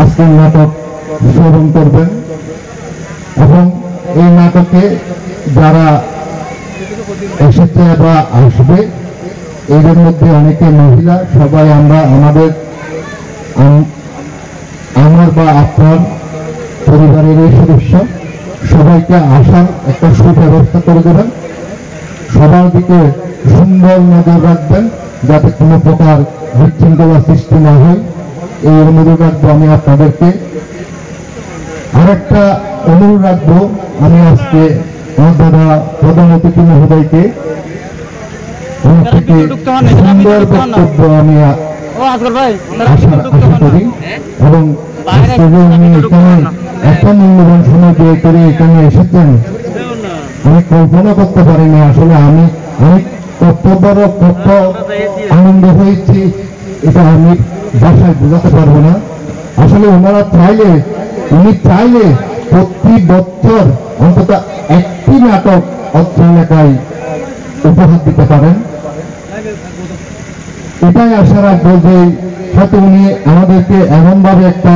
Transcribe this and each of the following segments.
আজকের নাটক শ্রবণ করবেন এবং এই নাটকে যারা এসেছে বা আসবে এদের মধ্যে অনেকে মহিলা, সবাই আমরা আমার বা আপনার পরিবারের এই সদস্য, সবাইকে আসার একটা সুব্যবস্থা করে দেবেন। সবার দিকে সুন্দর নজর রাখবেন যাতে কোনো প্রকার বিশৃঙ্খলা সৃষ্টি না হয়, এই অনুরোধ রাখবো আমি আপনাদেরকে। আরেকটা অনুরোধ রাখবো আমি আজকে আমার দাদা প্রধান অতিথি মহোদয়কে সুন্দর বক্তব্য আমি আশা করি এবং উনি এখানে এত মূল্যবান সময় ব্যয় করে এখানে এসেছেন আমি কল্পনা করতে পারিনি। আসলে আমি কত বড় কত আনন্দ হয়েছি এটা আমি ভাষায় বোঝাতে পারবো না। আসলে উনি চাইলে প্রতি বছর অন্তত একটি নাটক অত্র এলাকায় উপহার দিতে পারেন। এটাই আশা রাখবো যে হয়তো উনি আমাদেরকে এমনভাবে একটা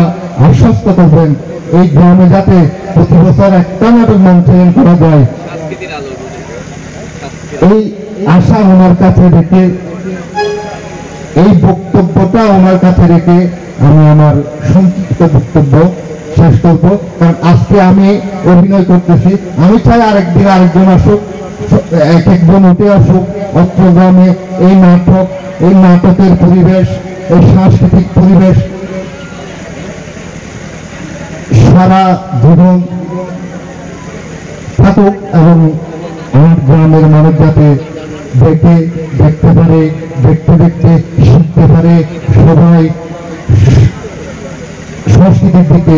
আশ্বস্ত করবেন এই গ্রামে যাতে প্রতি বছর একটা নাটক মঞ্চায়ন করা যায়। এই আশা ওনার কাছে রেখে, এই বক্তব্যটা ওনার কাছে রেখে আমি আমার সংক্ষিপ্ত বক্তব্য শেষ করব। কারণ আজকে আমি অভিনয় করতেছি, আমি চাই আরেকদিন আরেকজন আসুক, এক একজন উঠে আসুক অত্র গ্রামে। এই নাটকের পরিবেশ, এই সাংস্কৃতিক পরিবেশ সারা জীবন থাকুক এবং আমার গ্রামের মানুষ যাতে দেখতে পারে, দেখতে শিখতে পারে, সবাই সংস্কৃতির দিকে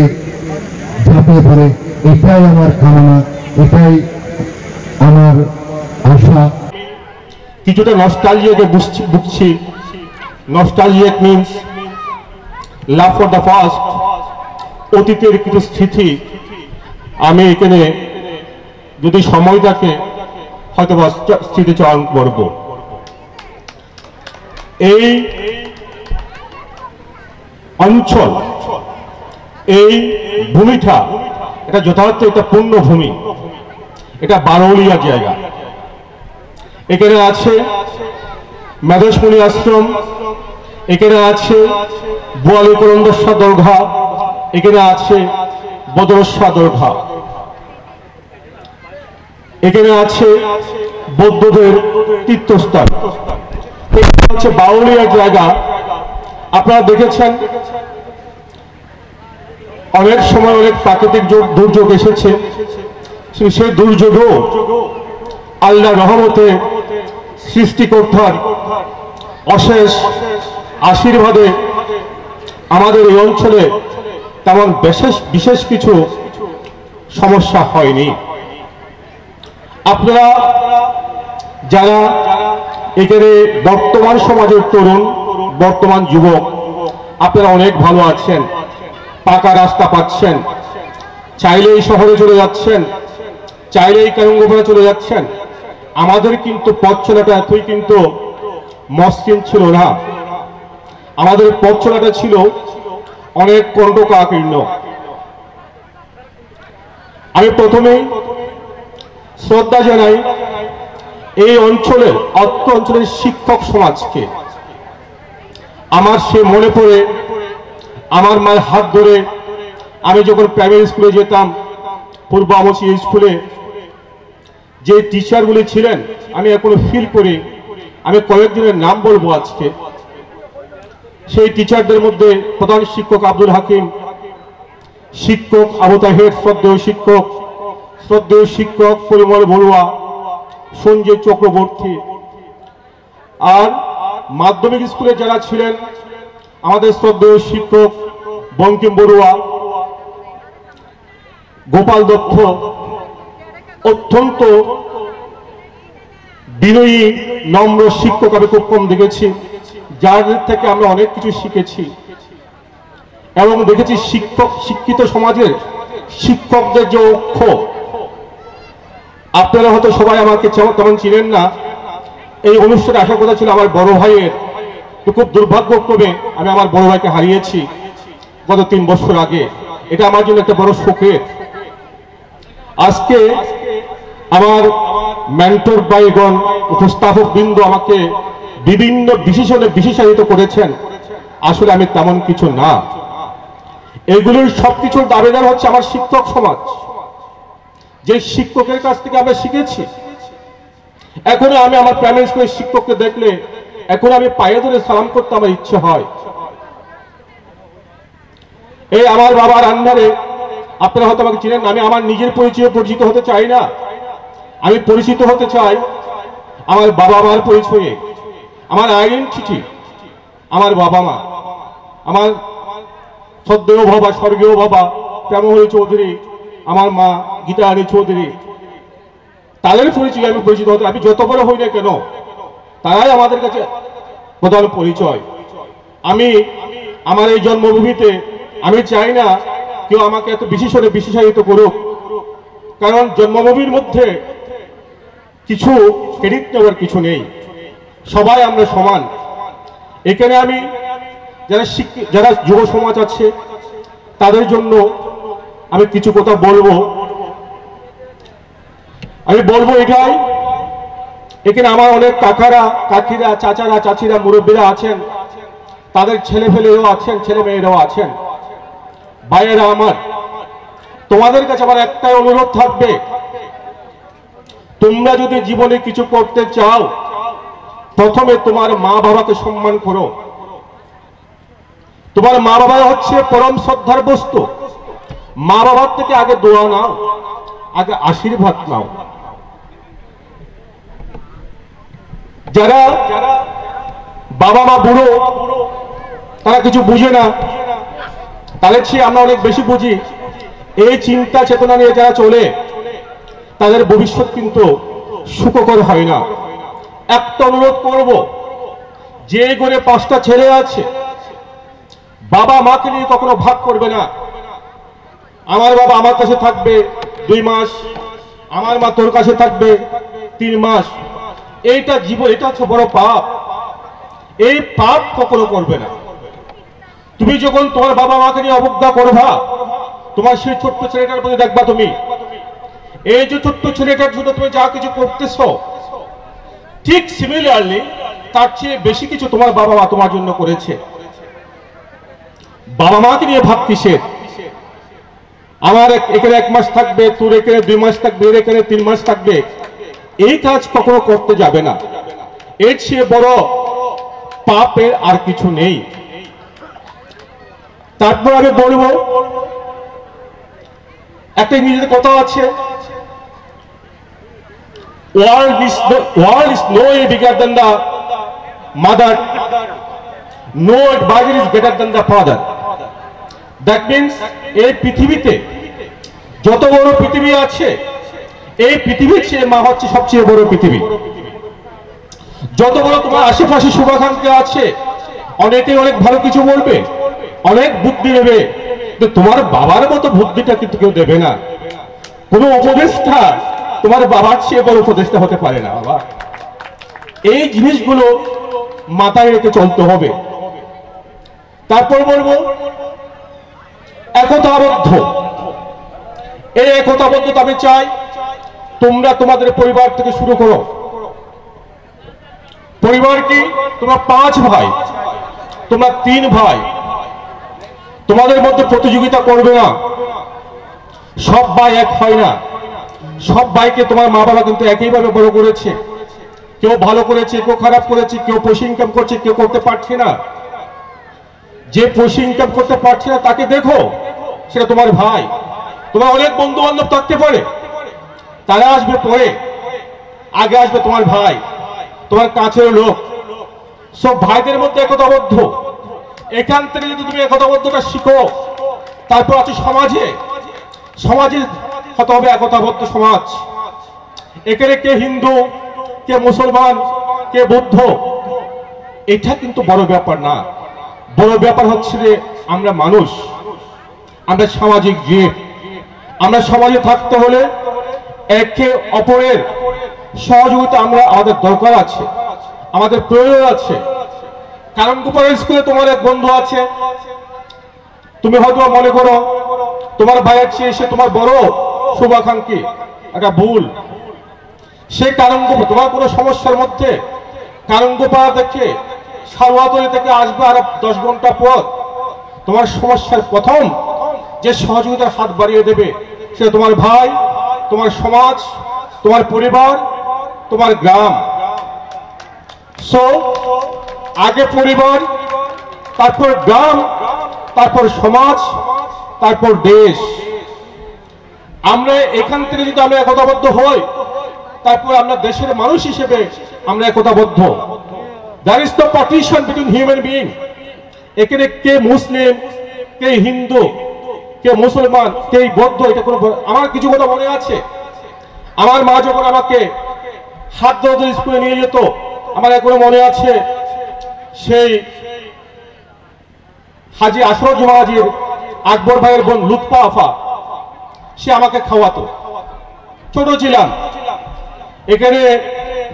ঝাঁপিয়ে পড়ে। এটাই আমার কামনা, এটাই আমার আশা। কিছুটা নস্টালজিয়াকে বুঝছি। Nostalgia means love for the past, অতীতের কিছু স্মৃতি আমি এখানে যদি সময় থাকে হয়তো বা স্মৃতিচারণ করব। এই অঞ্চল, এই ভূমিটা এটা যথার্থ একটা পূর্ণভূমি, এটা বারৌলিয়া জায়গা। এখানে আছে মেধসমণি আশ্রম, এখানে আছে বোয়ালি করন্দেশ্বর দরগা, এখানে আছে বদরেশ্বর দরগা, এখানে আছে বৌদ্ধদের তীর্থস্থান। এটা হচ্ছে বাউলিয়া জায়গা। আপনারা দেখেছেন অনেক সময় অনেক প্রাকৃতিক দুর্যোগ এসেছে, সেই দুর্যোগও আল্লাহর রহমতে সৃষ্টিকর্তার অশেষ আশীর্বাদে আমাদের এই অঞ্চলে তেমন বিশেষ কিছু সমস্যা হয়নি। আপনারা যারা এখানে বর্তমান সমাজের তরুণ, বর্তমান যুবক, আপনারা অনেক ভালো আছেন, পাকা রাস্তা পাচ্ছেন, চাইলেই শহরে চলে যাচ্ছেন, চাইলেই কায়ঙ্গপাড়ে চলে যাচ্ছেন। আমাদের কিন্তু পথ চলাটা এতই কিন্তু মসৃণ ছিল না, আমাদের পথ চলাটা ছিল অনেক কণ্টকাকীর্ণ। আমি প্রথমেই শ্রদ্ধা জানাই এই অঞ্চলের অত্র অঞ্চলের শিক্ষক সমাজকে। আমার সে মনে পড়ে আমার মায়ের হাত ধরে আমি যখন প্রাইমারি স্কুলে যেতাম, পূর্ব আমচি স্কুলে যে টিচারগুলি ছিলেন আমি এখনো ফিল করি। আমি কয়েকজনের নাম বলবো আজকে। সেই টিচারদের মধ্যে প্রধান শিক্ষক আব্দুল হাকিম, শিক্ষক আবু তাহের, শ্রদ্ধেয় শিক্ষক পরিমল বড়ুয়া, সঞ্জয় চক্রবর্তী। আর মাধ্যমিক স্কুলে যারা ছিলেন আমাদের শ্রদ্ধেয় শিক্ষক বঙ্কিম বড়ুয়া, গোপাল দত্ত, অত্যন্ত বিনয়ী নম্র শিক্ষক আমি খুব কম দেখেছি, যাদের থেকে আমরা অনেক কিছু শিখেছি। এবং দেখেছি শিক্ষিত সমাজের শিক্ষকদের যে ঐক্য। আপনারা হয়তো সবাই আমাকে তেমন চিনেন না। এই অনুষ্ঠানে আসার কথা ছিল আমার বড় ভাইয়ের, তো খুব দুর্ভাগ্যক্রমে আমি আমার বড় ভাইকে হারিয়েছি। গত 3 বছর আগে। এটা আমার জন্য একটা বড় শোকের। আজকে আমার মেন্টর বাইগণ, উপস্থাপক বৃন্দ আমাকে বিভিন্ন বিশেষণে বিশেষায়িত করেছেন। আসলে আমি তেমন কিছু না। এগুলোর সবকিছুর দাবিদার হচ্ছে আমার শিক্ষক সমাজ, যে শিক্ষকের কাছ থেকে আমরা শিখেছি। এখনো আমি আমার প্রাইমারি স্কুলের শিক্ষককে দেখলে এখন আমি পায়ে ধরে সালাম করতে আমার ইচ্ছে হয়। এই আমার বাবার আন্ডারে আপনারা হয়তো আমাকে চিনেন। আমি আমার নিজের পরিচয়ে পরিচিত হতে চাই না, আমি পরিচিত হতে চাই আমার বাবা মার পরিচয়ে। আমার আইডেন্টিটি আমার বাবা মা, আমার শ্রদ্ধেয় বাবা, স্বর্গীয় বাবা প্রেমহরি চৌধুরী, আমার মা গীতা রানী চৌধুরী, তাদের পরিচয়ে আমি পরিচিত হতে। আমি যত বড় হই না কেন, তারাই আমাদের কাছে প্রধান পরিচয়। আমি আমার এই জন্মভূমিতে আমি চাই না কেউ আমাকে এত বিশেষণে বিশেষায়িত করুক, কারণ জন্মভূমির মধ্যে কিছু ক্রেডিট নেওয়ার কিছু নেই। সবাই আমরা সমান। এখানে আমি যারা যুব সমাজ আছে তাদের জন্য আমি কিছু কথা বলবো। আমি বলবো এটাই, এখানে আমার অনেক কাকারা, কাকিরা, চাচারা, চাচিরা, মুরব্বীরা আছেন, তাদের ছেলে ফেলেও আছেন, ছেলে মেয়েরাও আছেন। ভাইয়েরা আমার, তোমাদের কাছে আমার একটাই অনুরোধ থাকবে, তোমরা যদি জীবনে কিছু করতে চাও, প্রথমে তোমার মা বাবাকে সম্মান করো। তোমার মা বাবা হচ্ছে পরম শ্রদ্ধার বস্তু। মা বাবার থেকে আগে দোয়া নাও, আগে আশীর্বাদ নাও। যারা বাবা মা বুড়ো, তারা কিছু বুঝে না, তাদের চেয়ে আমরা অনেক বেশি বুঝি। এই চিন্তা চেতনা নিয়ে যারা চলে, তাদের ভবিষ্যৎ কিন্তু সুখকর হয় না। একটা অনুরোধ করব, যে ঘরে 5টা ছেলে আছে, বাবা মাকে নিয়ে কখনো ভাগ করবে না। আমার বাবা আমার কাছে থাকবে 2 মাস, আমার মা তোর কাছে থাকবে 3 মাস। এইটা জীবন, এটা হচ্ছে বড় পাপ। এই পাপ কখনো করবে না। তুমি যখন তোমার বাবা মাকে নিয়ে অবজ্ঞা করবা, তোমার সেই ছোট্ট ছেলেটার প্রতি দেখবা, তুমি এই যে ছোট্ট ছেলেটার জন্য তুমি যা কিছু করতেছ, ঠিক সিমিলারলি তার চেয়ে বেশি কিছু তোমার বাবা মা তোমার জন্য করেছে। বাবা মাকে নিয়ে ভাব কিসের? আমার এখানে 1 মাস থাকবে, তোর এখানে 2 মাস থাকবে, এর এখানে 3 মাস থাকবে, এই কাজ কখনো করতে যাবে না। এর চেয়ে বড় পাপের আর কিছু নেই। তারপর আমি বলবো, একটা ইংরেজিতে কথা আছে, world is no way bigger than the mother, no body is better than the father. That means এই পৃথিবীতে যত বড় পৃথিবী আছে, এই পৃথিবীর চেয়ে মা হচ্ছে সবচেয়ে বড় পৃথিবী। যত বড় তোমার আশেপাশে শুভাকাঙ্ক্ষী আছে, অনেকে অনেক ভালো কিছু বলবে, অনেক বুদ্ধি দেবে, কিন্তু তোমার বাবার মতো বুদ্ধিটা কিন্তু কেউ দেবে না। কোনো উপদেষ্টা তোমার বাবার চেয়ে বড় উপদেষ্টা হতে পারে না। বাবা, এই জিনিসগুলো মাথায় রেখে চলতে হবে। তারপর বলবো একতাবদ্ধ। এই একতাবদ্ধতা আমি চাই তোমরা তোমাদের পরিবার থেকে শুরু করো। পরিবার কি? তোমরা 5 ভাই, তোমরা 3 ভাই, তোমাদের মধ্যে প্রতিযোগিতা করবে না। সব ভাই এক হয় না। সব ভাইকে তোমার মা বাবা কিন্তু একইভাবে বড় করেছে। কেউ ভালো করেছে, কেউ খারাপ করেছে, কেউ পয়সা ইনকাম করছে, কেউ করতে পারছে না। যে পয়সা ইনকাম করতে পারছে না তাকে দেখো, সেটা তোমার ভাই। তোমার অনেক বন্ধু বান্ধব থাকতে পারে, তারা আসবে পরে, আগে আসবে তোমার ভাই, তোমার কাছের লোক। সব ভাইদের মধ্যে একতাবদ্ধ। এখান থেকে যদি তুমি একতাবদ্ধতা শিখো, তারপর আছে সমাজে। সমাজে হতে হবে একতাবদ্ধ সমাজ। এখানে কে হিন্দু, কে মুসলমান, কে বৌদ্ধ, এটা কিন্তু বড় ব্যাপার না। বড় ব্যাপার হচ্ছে যে আমরা মানুষ, আমরা সামাজিক জীব। আমরা সমাজে থাকতে হলে একে অপরের সহযোগিতা আমাদের দরকার আছে, আমাদের প্রয়োজন আছে। কারণ গোপাল স্কুলে তোমার এক বন্ধু আছে, তুমি হয়তো মনে করো তোমার ভাইয়ের চেয়ে সে তোমার বড় শুভাকাঙ্ক্ষী, একটা ভুল। সে কারণগোপাল, তোমার কোনো সমস্যার মধ্যে কারণগোপাল থেকে সারোয়াতলি থেকে আসবে আর 10 ঘন্টা পর, তোমার সমস্যার প্রথম যে সহযোগিতার হাত বাড়িয়ে দেবে সে তোমার ভাই, তোমার সমাজ, তোমার পরিবার, তোমার গ্রাম। সো আগে পরিবার, তারপর গ্রাম, তারপর সমাজ, তারপর দেশ। আমরা এখান থেকে যদি আমরা একতাবদ্ধ হই, তারপর আমরা দেশের মানুষ হিসেবে আমরা একতাবদ্ধ। There is no partition between human being. এখানে কে মুসলিম, কে হিন্দু, কে মুসলমান, কে বৌদ্ধ, এটা কোনো। আমার কিছু কথা মনে আছে, আমার মা যখন আমাকে হাত ধরে স্কুলে নিয়ে যেত, আমার এখনো মনে আছে সেই হাজি আশরফ হাজির আকবর ভাইয়ের বোন লুৎফা আফা, সে আমাকে খাওয়াতো। ছোট ছিলাম, এখানে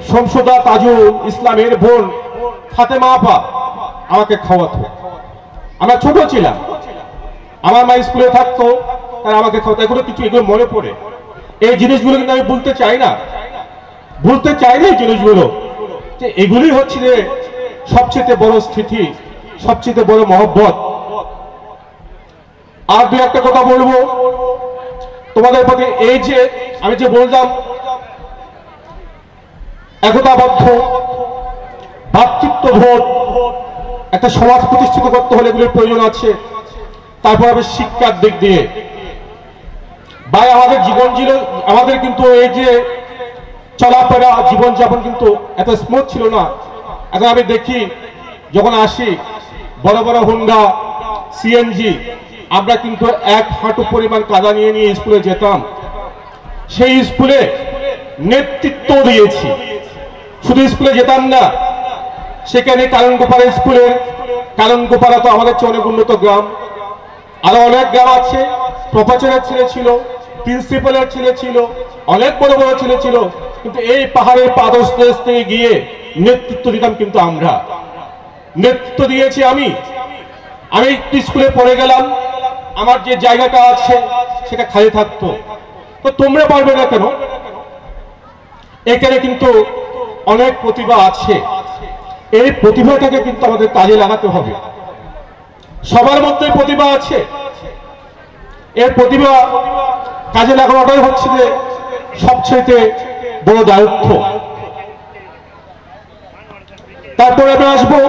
শমসুদা তাজুল ইসলামের বোন ফাতেমা আপা আমাকে খাওয়াতো। আমরা ছোট ছিলাম, আমার মা স্কুলে থাকতো, তারা আমাকে খাওয়াতো। এগুলো কিছু, এগুলো মনে পড়ে। এই জিনিসগুলো কিন্তু আমি ভুলতে চাই না, ভুলতে চাই না এই জিনিসগুলো। যে এগুলি হচ্ছে যে সবচেয়ে বড় স্থিতি, সবচেয়ে বড় মহব্বত। আর দু একটা কথা বলবো তোমাদের প্রতি। এই যে আমি যে বললাম একতাবদ্ধ, ভ্রাতৃত্ববোধ, একটা সমাজ প্রতিষ্ঠিত করতে হলে এগুলির প্রয়োজন আছে। তারপর হবে শিক্ষার দিক দিয়ে। ভাই আমাদের জীবন আমাদের কিন্তু এই যে চলাফেরা, জীবনযাপন কিন্তু এত স্মুথ ছিল না। এখন আমি দেখি যখন আসি বড় বড় হুন্ডা, সিএনজি, আমরা কিন্তু 1 হাঁটু পরিমাণ কাদা নিয়ে নিয়ে স্কুলে যেতাম। সেই স্কুলে নেতৃত্ব দিয়েছি, শুধু স্কুলে যেতাম না, সেখানে কারণগোপাল স্কুলের, কারণগোপালা তো আমাদের চেয়ে অনেক উন্নত গ্রাম, আরো অনেক গ্রাম আছে। প্রফেসরের ছেলে ছিল, প্রিন্সিপালের ছেলে ছিল, অনেক বড় বড় ছেলে ছিল, কিন্তু এই পাহাড়ের পাদদেশ থেকে গিয়ে নেতৃত্ব দিতাম। কিন্তু আমরা নেতৃত্ব দিয়েছি। আমি স্কুলে পড়ে গেলাম, আমার যে জায়গাটা আছে সেটা খালি থাকতো। তো তোমরা পারবে না কেন? এখানে কিন্তু অনেক প্রতিভা আছে, এই প্রতিভাটাকে কিন্তু আমাদের কাজে লাগাতে হবে। সবার মধ্যে প্রতিভা আছে, এর প্রতিভা কাজে লাগানোটাই হচ্ছে যে সবচেয়ে বড় দায়িত্ব। তারপরে আমি আসবো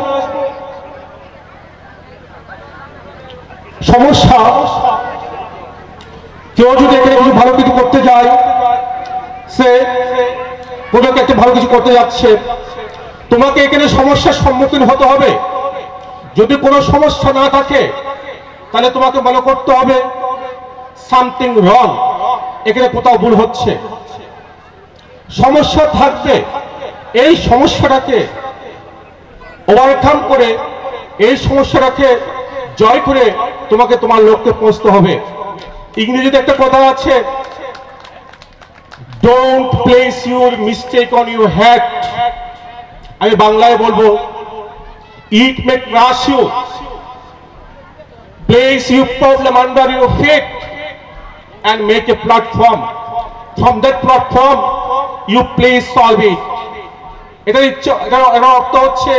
সমস্যা। কেউ যদি এখানে কিছু ভালো কিছু করতে যায়, সে কোনো একটা ভালো কিছু করতে যাচ্ছে, তোমাকে এখানে সমস্যার সম্মুখীন হতে হবে। যদি কোনো সমস্যা না থাকে তাহলে তোমাকে মনে করতে হবে সামথিং রং, এখানে কোথাও ভুল হচ্ছে। সমস্যা থাকবে, এই সমস্যাটাকে ওভারকাম করে, এই সমস্যাটাকে জয় করে তোমাকে তোমার লক্ষ্যে পৌঁছতে হবে। ইংরেজিতে একটা কথা আছে, don't place your mistake on your head. আমি বাংলায় বলবো, it may crush you, place your problem under your feet and make a platform. From that platform you please solve it. এটা অর্থ হচ্ছে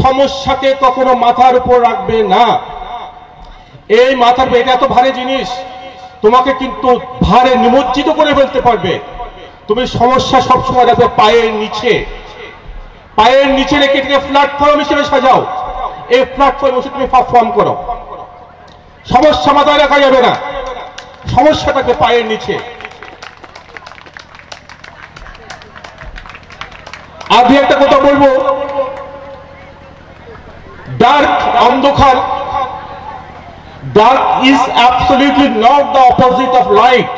সমস্যাকে কখনো মাথার উপর রাখবে না। এই মাথার, এটা এত ভারী জিনিস, তোমাকে কিন্তু ভারে নিমজ্জিত করে ফেলতে পারবে। তুমি সমস্যা সবসময় রাখবে পায়ের নিচে, পায়ের নিচে রেখে এটাকে প্ল্যাটফর্ম হিসেবে সাজাও। এই প্ল্যাটফর্মে বসে তুমি পারফর্ম করো। সমস্যা মাথায় রাখা যাবে না, সমস্যাটাকে পায়ের নিচে। আজ একটা কথা বলবো, ডার্ক, অন্ধকার, dark is absolutely not the opposite of light.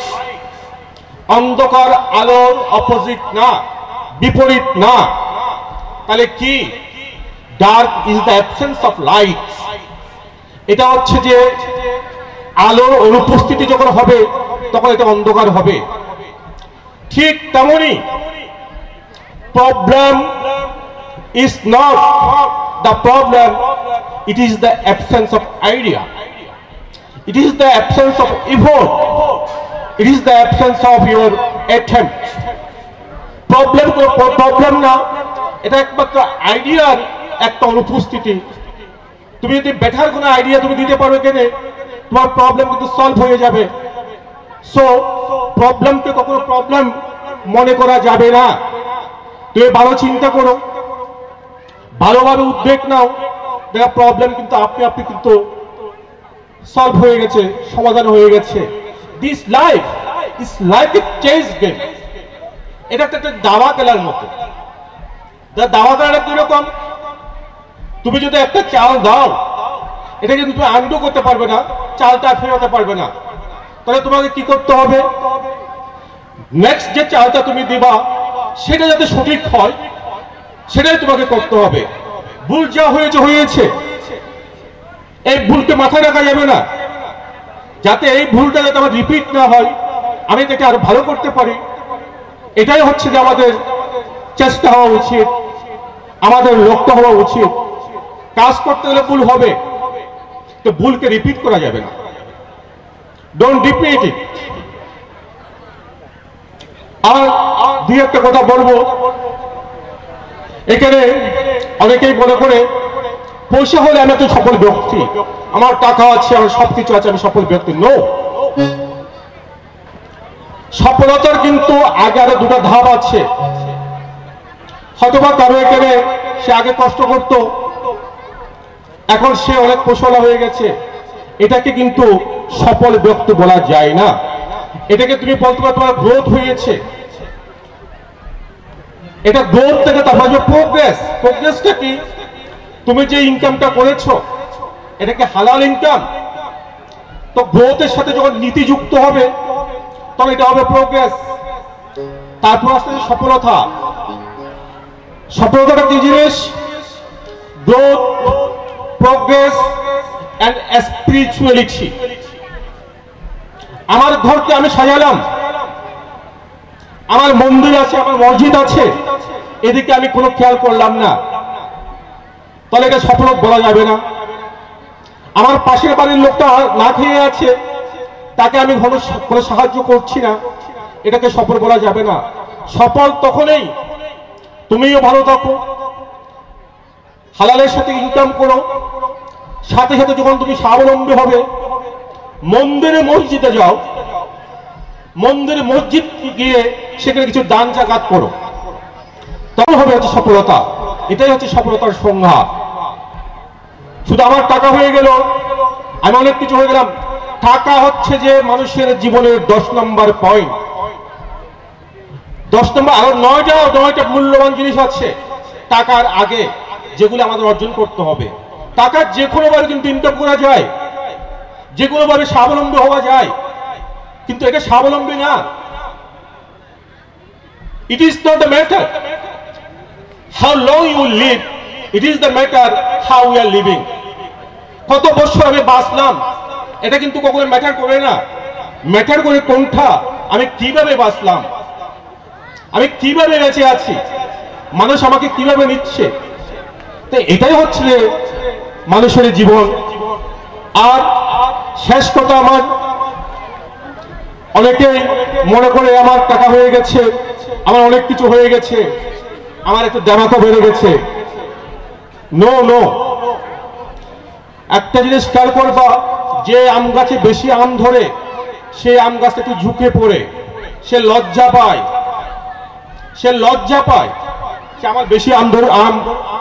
অন্ধকার আলোর অপোজিট না, বিপরীত না। তাহলে কি? Dark is the absence of light. এটা হচ্ছে যে আলোর অনুপস্থিতি যখন হবে তখন এটা অন্ধকার হবে। ঠিক তেমনি problem is not the problem, it is the absence of idea. It is the absence of effort. It is the absence of your attempt. Problem না, এটা একমাত্র আইডিয়ার একটা অনুপস্থিতি। তুমি যদি বেটার কোনো আইডিয়া তুমি দিতে পারো এখানে, তোমার প্রবলেম কিন্তু সলভ হয়ে যাবে। সো প্রবলেমকে কখনো প্রবলেম মনে করা যাবে না। তুমি ভালো চিন্তা করো, ভালোভাবে উদ্বেগ নাও, দেখা প্রবলেম কিন্তু আপনি কিন্তু সলভ হয়ে গেছে, সমাধান হয়ে গেছে। This life is like a chess game. এটা একটা দাবা খেলার মতো। দাবা খেলাটা কিরকম, তুমি যদি একটা চাল দাও, এটা কিন্তু তুমি আন্ডু করতে পারবে না, চালটা ফেরাতে পারবে না। তাহলে তোমাকে কি করতে হবে, নেক্সট যে চালটা তুমি দিবা সেটা যাতে সঠিক হয় সেটাই তোমাকে করতে হবে। ভুল যা হয়েছে, এই ভুলকে মাথায় রাখা যাবে না, যাতে এই ভুলটা যাতে আমার রিপিট না হয়, আমি এটাকে আরো ভালো করতে পারি। এটাই হচ্ছে যে আমাদের চেষ্টা হওয়া উচিত, আমাদের লক্ষ্য হওয়া উচিত। কাজ করতে গেলে ভুল হবে, তো ভুলকে রিপিট করা যাবে না। Don't repeat it. আর দুই একটা কথা বলবো, এখানে অনেকেই মনে করে পয়সা হলে আমি একটা সফল ব্যক্তি, আমার টাকা আছে, আমার সবকিছু আছে, আমি সফল ব্যক্তি। নো, সফলতার কিন্তু আগে আরো দুটো ধাপ আছে। হয়তোবা কারো এখানে সে আগে কষ্ট করত, এখন সে অনেক কুশলা হয়ে গেছে, এটাকে কিন্তু সফল ব্যক্তি বলা যায় না। এটাকে তুমি বলতে পারো তোমার গ্রোথ হয়েছে। এটা গ্রোথ থেকে তারপর প্রোগ্রেস। প্রোগ্রেসটা কি, তুমি যে ইনকামটা করেছো এটা কি হালাল ইনকাম? তো গ্রোথের সাথে যখন নীতি যুক্ত হবে তখন এটা হবে প্রোগ্রেস। তারপর আসতে সফলতা। সফলতাটা কি জিনিস? Growth, progress and spirituality. আমার ঘরকে আমি সাজালাম, আমার মন্দির আছে, আমার মসজিদ আছে, এদিকে আমি কোনো খেয়াল করলাম না, তাহলে এটা সফল বলা যাবে না। আমার পাশের বাড়ির লোকটা না খেয়ে আছে, তাকে আমি কোনো সাহায্য করছি না, এটাকে সফল বলা যাবে না। সফল তখনই তুমিও ভালো থাকো, হালালের সাথে ইনকাম করো, সাথে সাথে যখন তুমি স্বাবলম্বী হবে, মন্দিরে মসজিদে যাও, মন্দিরে মসজিদ গিয়ে সেখানে কিছু দান জাকাত করো, তখন হবে হচ্ছে সফলতা। এটাই হচ্ছে সফলতার সংজ্ঞা। শুধু আমার টাকা হয়ে গেল, আমি অনেক কিছু হয়ে গেলাম, টাকা হচ্ছে যে মানুষের জীবনের 10 নম্বর পয়েন্ট। 10 নম্বর আরো 9টা মূল্যবান জিনিস আছে টাকার আগে, যেগুলো আমাদের অর্জন করতে হবে। টাকা যে কোনো ভাবে কিন্তু ইনকাম করা যায়, যে কোনো ভাবে স্বাবলম্বী হওয়া যায়, কিন্তু এটা স্বাবলম্বী না। It is not the matter how long you live, it is the matter how we are living. কত বছর আমি বাঁচলাম এটা কিন্তু কখনো ম্যাটার করে না। ম্যাটার করে কোনটা, আমি কিভাবে বাঁচলাম, আমি কিভাবে বেঁচে আছি, মানুষ আমাকে কিভাবে নিচ্ছে। তো এটাই হচ্ছে মানুষের জীবন। আর শেষ কথা, আমার অনেকেই মনে করে আমার টাকা হয়ে গেছে, আমার অনেক কিছু হয়ে গেছে, আমার একটু দেমাকা বেড়ে গেছে। নো নো, একটা জিনিস খেয়াল করবা, যে আম গাছে বেশি আম ধরে সেই আম গাছটা একটু ঝুঁকে পড়ে, সে লজ্জা পায়, সে আমার বেশি আম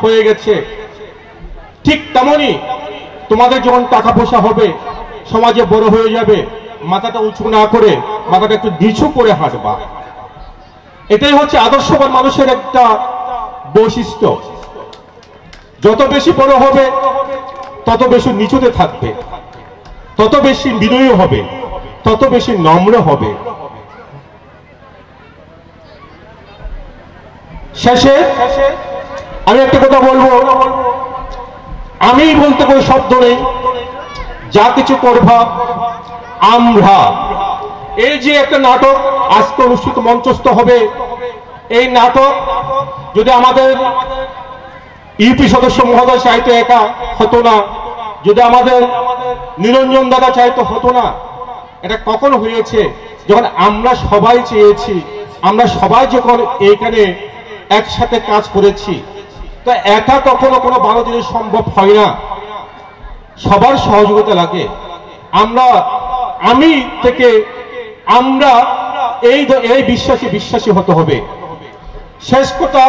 হয়ে গেছে। ঠিক তেমনই তোমাদের যখন টাকা পয়সা হবে, সমাজে বড় হয়ে যাবে, মাথাটা উঁচু না করে মাথাটা একটু নিচু করে হাঁটবা। এটাই হচ্ছে আদর্শবান মানুষের একটা বৈশিষ্ট্য। যত বেশি বড় হবে তত বেশি নিচুতে থাকবে, তত বেশি বিনয়ী হবে, তত বেশি নম্র হবে। শেষে আমি একটা কথা বলবো, আমি বলতে কোনো শব্দ নেই, যা কিছু করবা আমরা। এই যে একটা নাটক আজকে অনুষ্ঠিত মঞ্চস্থ হবে, এই নাটক যদি আমাদের ইউপি সদস্য মহোদয় সাহিত্য একা হতো না, যদি আমাদের নিরঞ্জন দাদা চাইতো হতো না। এটা কখন হয়েছে? যখন আমরা সবাই চেয়েছি, আমরা সবাই যখন এইখানে একসাথে কাজ করেছি। তো একা কখনো কোনো 12 দিনে সম্ভব হয় না, সবার সহযোগিতা লাগে। আমি থেকে আমরা এই বিশ্বাসী হতে হবে। শেষ কথা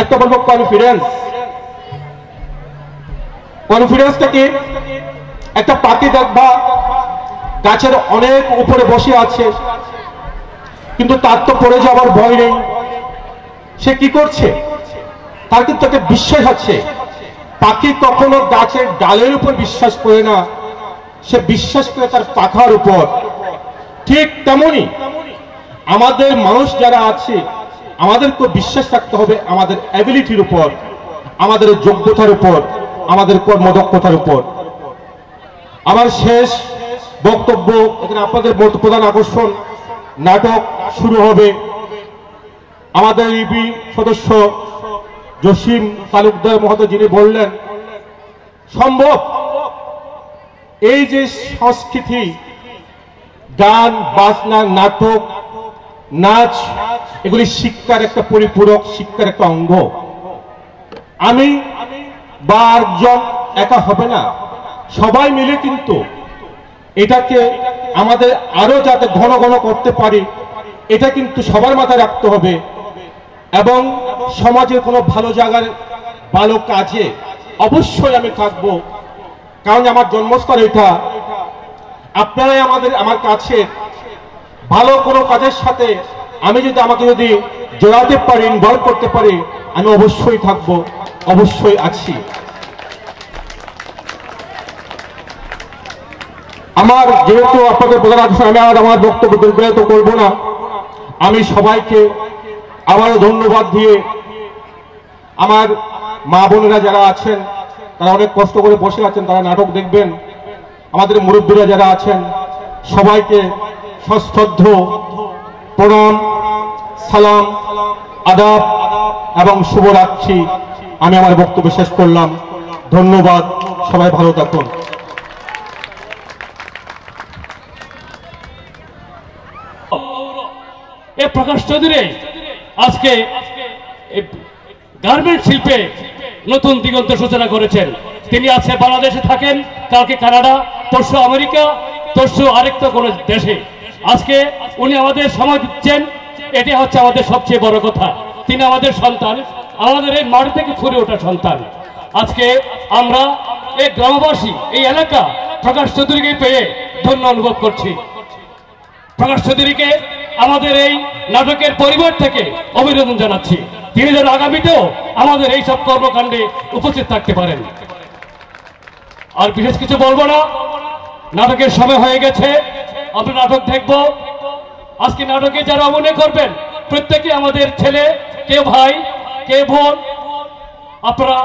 একটা বলবো, কনফিডেন্সটাকে একটা পাখি দেখবা গাছের অনেক উপরে বসে আছে, কিন্তু তার তো পড়ে যাওয়ার ভয় নেই। সে কি করছে? তার কিন্তু একটা বিশ্বাস আছে। পাখি কখনো গাছের ডালের উপর বিশ্বাস করে না, সে বিশ্বাস করে তার পাখার উপর। ঠিক তেমনি আমাদের মানুষ যারা আছে, আমাদেরকে বিশ্বাস রাখতে হবে আমাদের অ্যাবিলিটির উপর, আমাদের যোগ্যতার উপর, আমাদের কর্মদক্ষতার উপর। আমার শেষ বক্তব্য, এখানে আপনাদের প্রধান আকর্ষণ নাটক শুরু হবে। আমাদের ইবি সদস্য জসিম তালুকদার মহোদয় যিনি বললেন, সম্ভব এই যে সংস্কৃতি, গান বাজনা, নাটক, নাচ, এগুলি শিক্ষার একটা পরিপূরক, শিক্ষার একটা অঙ্গ। আমি বা একজন একা হবে না, সবাই মিলে কিন্তু এটাকে আমাদের আরো যাতে ঘন ঘন করতে পারি, এটা কিন্তু সবার মাথায় রাখতে হবে। এবং সমাজের কোনো ভালো জায়গার ভালো কাজে অবশ্যই আমি থাকবো, কারণ আমার জন্মস্থল এটা। আপনারাই আমার কাছে ভালো কোনো কাজের সাথে আমাকে যদি জড়াতে পারি, ইনভলভ করতে পারি, আমি অবশ্যই থাকবো, অবশ্যই আছি। আমার যেহেতু আপনাদের প্রধান আকর্ষণ, আমি আর আমার বক্তব্য দীর্ঘায়িত করবো না। আমি সবাইকে আবারও ধন্যবাদ দিয়ে, আমার মা বোনেরা যারা আছেন তারা অনেক কষ্ট করে বসে আছেন, তারা নাটক দেখবেন। আমাদের মুরব্বীরা যারা আছেন সবাইকে সশ্রদ্ধ প্রণাম, সালাম, আদাব এবং শুভরাত্রি। আমি আমার বক্তব্য শেষ করলাম। ধন্যবাদ, সবাই ভালো থাকুন। প্রকাশ চৌধুরী আজকে গার্মেন্ট শিল্পে নতুন দিগন্ত সূচনা করেছেন। তিনি আছে বাংলাদেশে থাকেন, কালকে কানাডা, পরশু আমেরিকা, তরশু আরেকটা কোনো দেশে। আজকে উনি আমাদের সময় দিচ্ছেন, এটি হচ্ছে আমাদের সবচেয়ে বড় কথা। তিনি আমাদের সন্তান, আমাদের এই মাটি থেকে ফুরে ওঠা সন্তান। আজকে আমরা এই গ্রামবাসী, এই এলাকা প্রকাশ চৌধুরীকে পেয়ে ধন্য অনুভব করছি। প্রকাশ চৌধুরীকে আমাদের এই নাটকের পরিবার থেকে অভিনন্দন জানাচ্ছি। তিনি যেন আগামীতেও আমাদের এই সব কর্মকাণ্ডে উপস্থিত থাকতে পারেন। আর বিশেষ কিছু বলবো না, নাটকের সময় হয়ে গেছে, আমরা নাটক দেখব। আজকে নাটকে যারা অভিনয় করবেন প্রত্যেকে আমাদের ছেলে, কেউ ভাই, কেউ বোন। আপনারা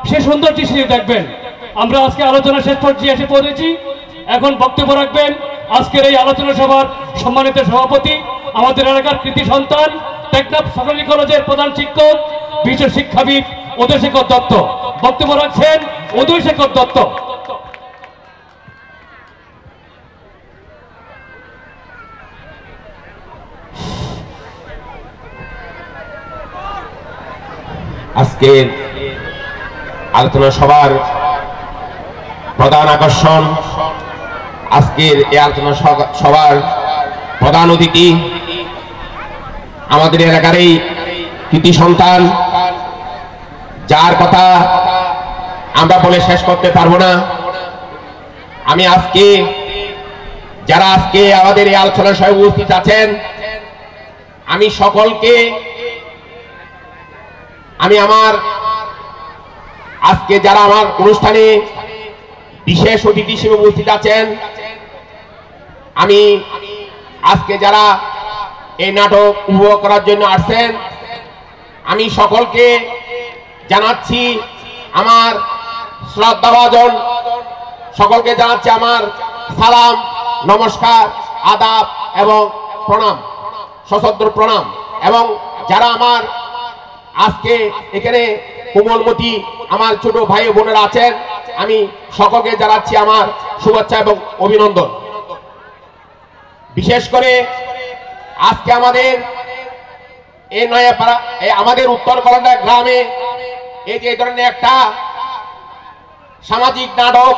সে সুন্দর দৃষ্টি দেখবেন। আমরা আজকে আলোচনা শেষ পর্যায়ে এসে পড়েছি। এখন বক্তব্য রাখবেন আজকের এই আলোচনা সভার সম্মানিত সভাপতি, আমাদের এলাকার কৃতি সন্তান, টেকনাফ সরকারি কলেজের প্রধান শিক্ষক, বিশেষ শিক্ষাবিদ উদয়শেখর দত্ত। বক্তব্য রাখছেন উদয়শেখর দত্ত। আজকের আলোচনা সভার প্রধান আকর্ষণ, আজকের এই আলোচনা সভার প্রধান অতিথি আমাদের এলাকারই কৃতি সন্তান, যার কথা আমরা বলে শেষ করতে পারবো না। আমি আজকে যারা আজকে আমাদের এই আলোচনা সভায় উপস্থিত আছেন, আমি সকলকে আমার আজকে যারা আমার অনুষ্ঠানে বিশেষ অতিথি হিসেবে উপস্থিত আছেন, আমি আজকে যারা এই নাটক উপভোগ করার জন্য আসছেন, আমি সকলকে জানাচ্ছি আমার শ্রদ্ধাভাজন, সকলকে জানাচ্ছি আমার সালাম, নমস্কার, আদাব এবং প্রণাম, সশ্রদ্ধ প্রণাম। এবং যারা আমার আজকে এখানে কোমলমতি আমার ছোট ভাই ও বোনেরা আছেন, আমি সকলকে জানাচ্ছি আমার শুভেচ্ছা এবং অভিনন্দন। বিশেষ করে আজকে আমাদের এই নয়াপাড়া, আমাদের উত্তর কলন্ডা গ্রামে এই যে ধরনের একটা সামাজিক নাটক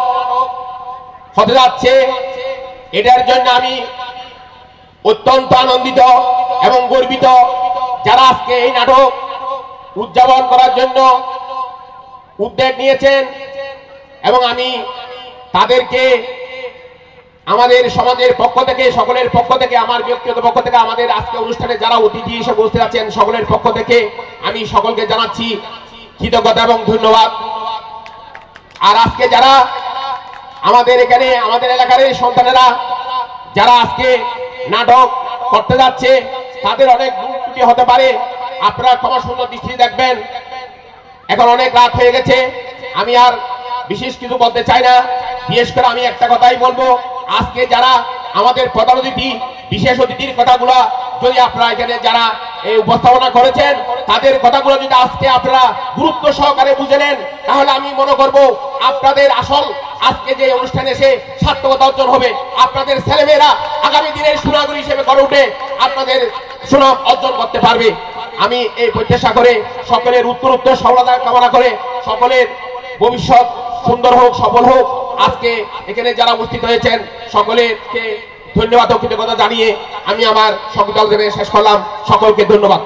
হতে যাচ্ছে, এটার জন্য আমি অত্যন্ত আনন্দিত এবং গর্বিত। যারা আজকে এই নাটক উদযাপন করার জন্য উদ্যোগ নিয়েছেন, এবং আমি তাদেরকে আমাদের সমাজের পক্ষ থেকে, সকলের পক্ষ থেকে, আমার ব্যক্তিগত পক্ষ থেকে, আমাদের আজকে অনুষ্ঠানে যারা অতিথি হিসেবে উপস্থিত আছেন সকলের পক্ষ থেকে আমি সকলকে জানাচ্ছি কৃতজ্ঞতা এবং ধন্যবাদ। আর আজকে যারা আমাদের এখানে, আমাদের এলাকার সন্তানেরা যারা আজকে নাটক করতে যাচ্ছে, তাদের অনেক ভুল ত্রুটি হতে পারে, আপনারা ক্ষমা সুন্দর দৃষ্টি দেখবেন। এখন অনেক রাত হয়ে গেছে, আমি আর বিশেষ কিছু বলতে চাই না। বিশেষ করে আমি একটা কথাই বলবো, আজকে যারা আমাদের প্রধান অতিথি, বিশেষ অতিথির কথাগুলো যদি আপনারা এখানে যারা এই উপস্থাপনা করেছেন, তাদের কথাগুলো যদি আজকে আপনারা গুরুত্ব সহকারে বুঝে নেন, তাহলে আমি মনে করব আপনাদের আসল আজকে যে অনুষ্ঠানে এসে সার্থকতা অর্জন হবে। আপনাদের ছেলেমেয়েরা আগামী দিনের সুনাগরী হিসেবে গড়ে উঠে আপনাদের সুনাম অর্জন করতে পারবে। আমি এই প্রত্যাশা করে সকলের উত্তরোত্তর সফলতা কামনা করে সকলের ভবিষ্যৎ সুন্দর হোক, সফল হোক। আজকে এখানে যারা উপস্থিত হয়েছেন সকলেরকে ধন্যবাদ ও কৃতজ্ঞতা জানিয়ে আমি আমার সংকল্প শেষ করলাম। সকলকে ধন্যবাদ।